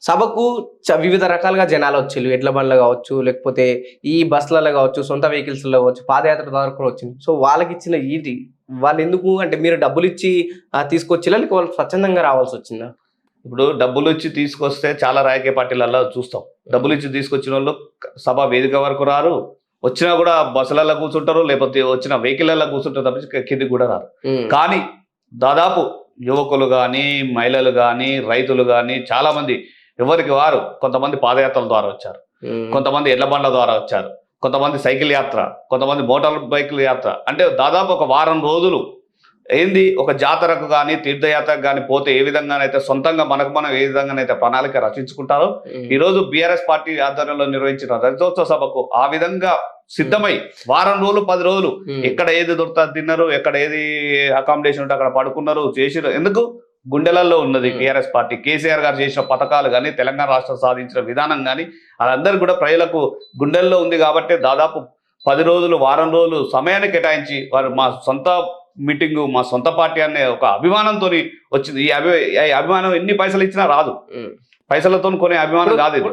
సభకు వివిధ రకాలుగా జనాలు వచ్చిళ్ళు. ఎడ్ల బండ్లు కావచ్చు, లేకపోతే ఈ బస్సులలో కావచ్చు, సొంత వెహికల్స్‌లో కావచ్చు, పాదయాత్ర ద్వారా కూడా వచ్చింది. సో, వాళ్ళకిచ్చిన ఈటి వాళ్ళెందుకు అంటే మీరు డబ్బులిచ్చి తీసుకొచ్చిళ్ళా? లేక వాళ్ళు స్వచ్ఛందంగా రావాల్సొచ్చిందా? ఇప్పుడు డబ్బులు ఇచ్చి తీసుకొస్తే చాలా రాజకీయ పార్టీలలో చూస్తాం. డబ్బులు ఇచ్చి తీసుకొచ్చిన వాళ్ళు సభ వేదిక వరకు రారు. వచ్చినా కూడా బస్సులలో కూర్చుంటారు, లేకపోతే వచ్చిన వెహికల్‌లలో కూర్చుంటారు తప్పించి కిందికి కూడా రారు. హ్మ్. కానీ దాదాపు యువకులు కానీ, మహిళలు కానీ, రైతులు కానీ చాలామంది ఎవరికి వారు కొంతమంది పాదయాత్రల ద్వారా వచ్చారు. హ్మ్. కొంతమంది ఎడ్ల బండ్ల ద్వారా వచ్చారు. కొంతమంది సైకిల్ యాత్ర, కొంతమంది మోటార్ బైకుల యాత్ర. అంటే దాదాపు ఒక వారం రోజులు ఏంది ఒక జాతరకు కానీ తీర్థయాత్రకు కానీ పోతే ఏ విధంగానైతే సొంతంగా మనకు మనం ఏ విధంగానైతే ప్రణాళిక రచించుకుంటారో ఈరోజు బీఆర్ఎస్ పార్టీ ఆధ్వర్యంలో నిర్వహించిన రజతోత్సవ సభకు ఆ విధంగా సిద్ధమై వారం రోజులు 10 రోజులు ఎక్కడ ఏది దొరుకుతా తిన్నారు, ఎక్కడ ఏది అకామిడేషన్ ఉంటే అక్కడ పడుకున్నారు, చేసిరు. ఎందుకు గుండెలలో ఉన్నది టీఆర్ఎస్ పార్టీ. కేసీఆర్ గారు చేసిన పథకాలు కానీ, తెలంగాణ రాష్ట్రం సాధించిన విధానం కానీ అదందరూ కూడా ప్రజలకు గుండెల్లో ఉంది. కాబట్టి దాదాపు 10 రోజులు వారం రోజులు సమయాన్ని కేటాయించి వారు మా సొంత మీటింగు, మా సొంత పార్టీ అనే ఒక అభిమానంతో వచ్చింది. ఈ అభిమానం ఎన్ని పైసలు ఇచ్చినా రాదు. పైసలతో కొనే అభిమానం కాదు ఇది.